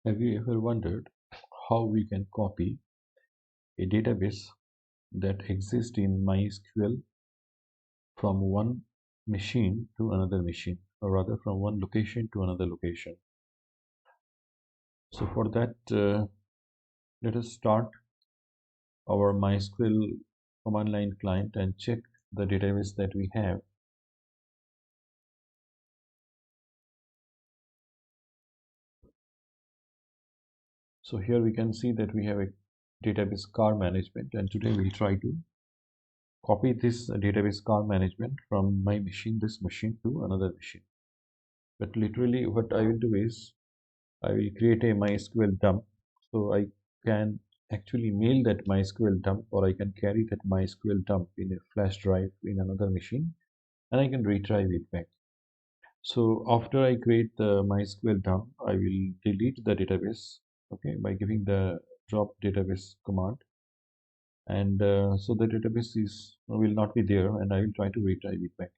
Have you ever wondered how we can copy a database that exists in MySQL from one machine to another machine, or rather from one location to another location? So for that, let us start our MySQL command line client and check the database that we have. So here we can see that we have a database car management, and today we'll try to copy this database car management from my machine, this machine, to another machine. But literally what I will do is I will create a MySQL dump, so I can actually mail that MySQL dump, or I can carry that MySQL dump in a flash drive in another machine, and I can retrieve it back. So after I create the MySQL dump, I will delete the database, okay, by giving the drop database command, and so the database will not be there, and I will try to retrieve it back.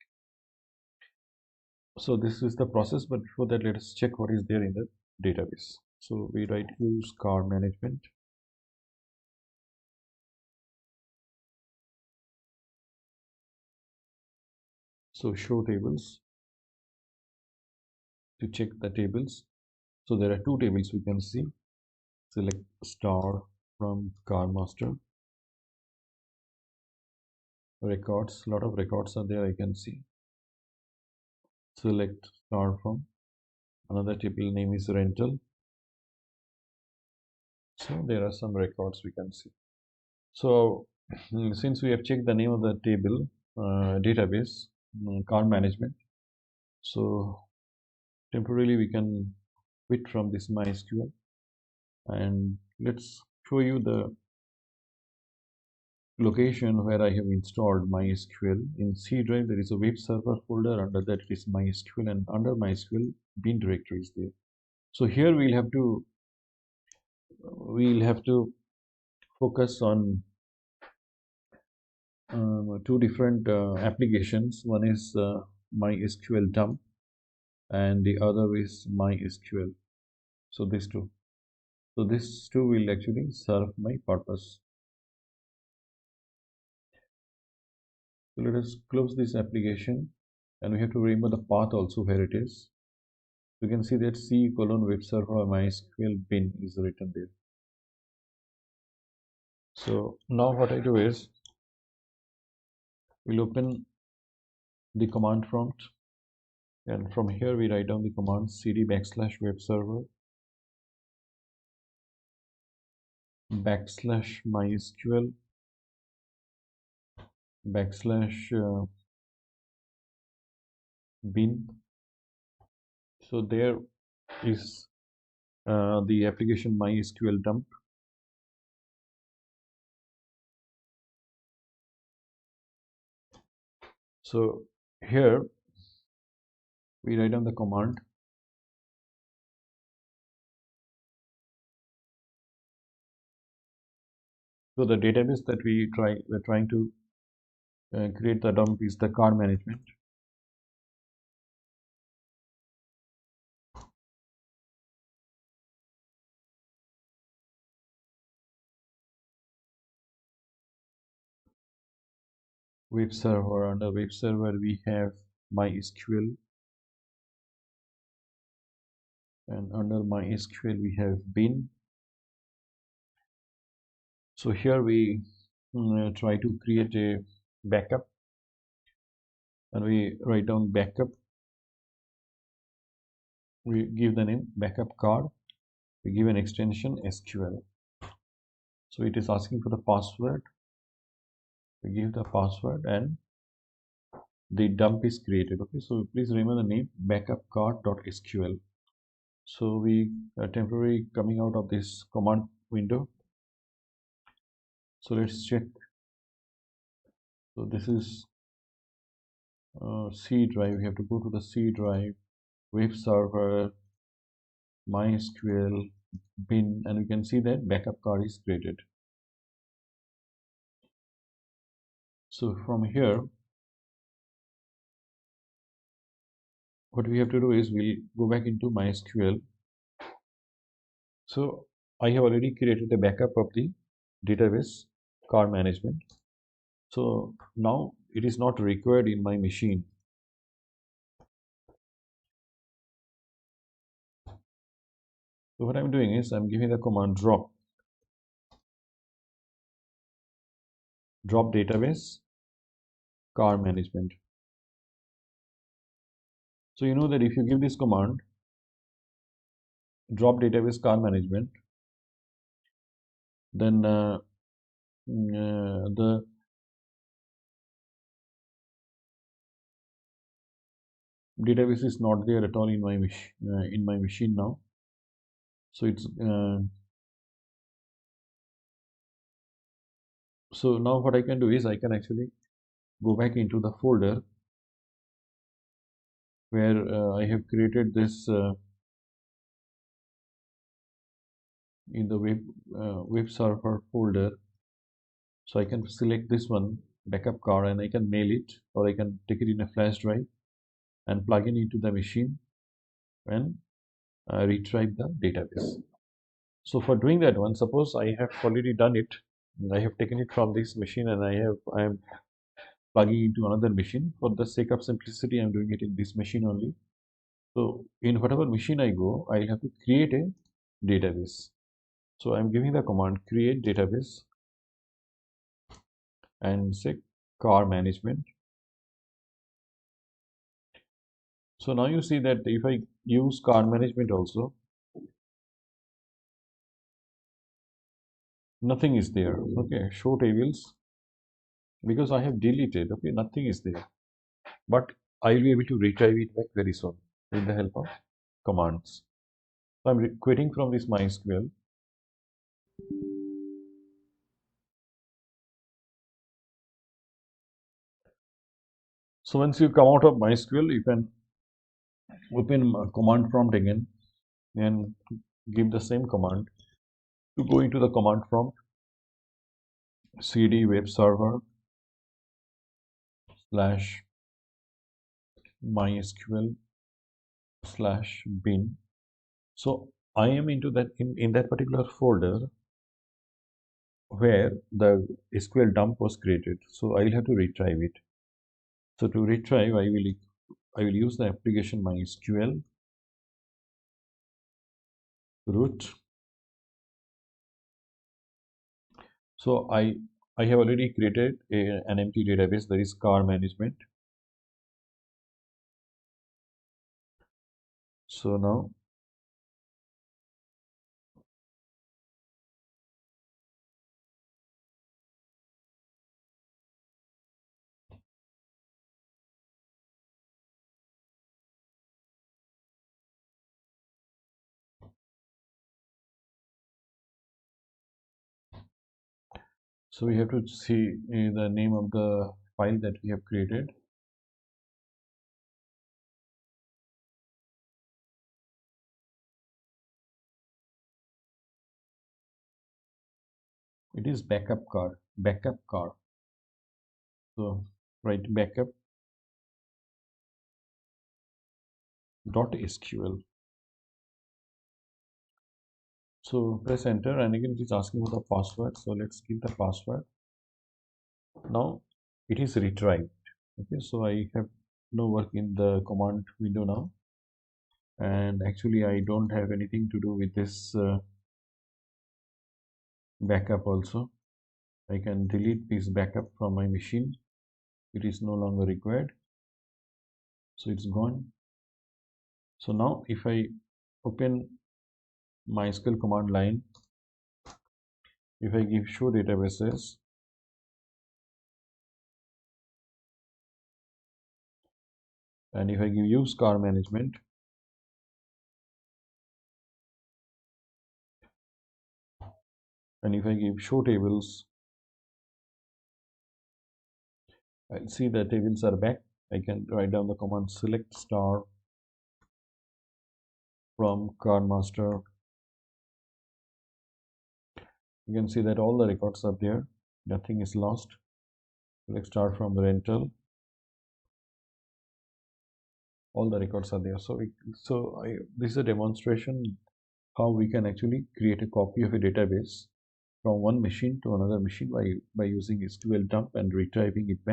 So this is the process, but before that, let us check what is there in the database. So we write use car management. So show tables to check the tables. So there are two tables we can see. Select star from car master. Records, a lot of records are there, I can see. Select star from another table, name is rental. So there are some records we can see. So since we have checked the name of the table, database, car management, so temporarily we can quit from this MySQL, and let's show you the location where I have installed MySQL. In C drive there is a web server folder, under that it is MySQL, and under MySQL bin directory is there. So here we'll have to focus on two different applications. One is MySQL dump, and the other is MySQL. So these two. So this two will actually serve my purpose. So let us close this application, and we have to remember the path also where it is. You can see that C colon web server MySQL bin is written there. So now what I do is we'll open the command prompt, and from here we write down the command cd \web server \mysql bin. So there is the application MySQL dump. So here we write down the command so the database that we're trying to create the dump is the car management. Web server, under web server we have MySQL, and under MySQL we have bin. So here we try to create a backup, and we write down backup. We give the name backup card. We give an extension SQL. So it is asking for the password. We give the password, and the dump is created. Okay, so please remember the name backup card.sql. So we are temporarily coming out of this command window. So let's check. So this is C drive. We have to go to the C drive, web server, MySQL, bin, and we can see that backup card is created. So from here, what we have to do is we'll go back into MySQL, So I have already created a backup of the database car management. So now it is not required in my machine. So what I'm doing is I'm giving the command drop database car management. So you know that if you give this command drop database car management, then the database is not there at all in my machine now. So it's so now what I can do is I can actually go back into the folder where I have created this in the web server folder. So I can select this one backup car and I can mail it, or I can take it in a flash drive and plug in into the machine and retrieve the database. So for doing that one, suppose I have already done it. I have taken it from this machine and I am plugging into another machine. For the sake of simplicity, I'm doing it in this machine only. So in whatever machine I go, I'll have to create a database. So I'm giving the command create database and say car management. So now you see that if I use car management also, nothing is there. Okay, show tables, because I have deleted. Okay, nothing is there. But I'll be able to retrieve it back very soon with the help of commands. So I'm quitting from this MySQL. So once you come out of MySQL, you can open command prompt again and give the same command to go into the command prompt cd web server slash mysql slash bin. So I am into that in that particular folder where the SQL dump was created. So I will have to retrieve it. So to retrieve, I will use the application MySQL root. So I have already created an empty database, that is car management. So now so we have to see the name of the file that we have created. It is backup car. So write backup dot SQL. So press enter, and again it is asking for the password. So let's give the password. Now it is retrieved. Okay, so I have no work in the command window now, and actually I don't have anything to do with this backup also. I can delete this backup from my machine. It is no longer required, so it's gone. So now if I open MySQL command line, if I give show databases, and if I give use car management, and if I give show tables, I'll see the tables are back. I can write down the command select star from car master. You can see that all the records are there, nothing is lost. Let's start from the rental. All the records are there. So this is a demonstration how we can actually create a copy of a database from one machine to another machine by using SQL dump and retrieving it back.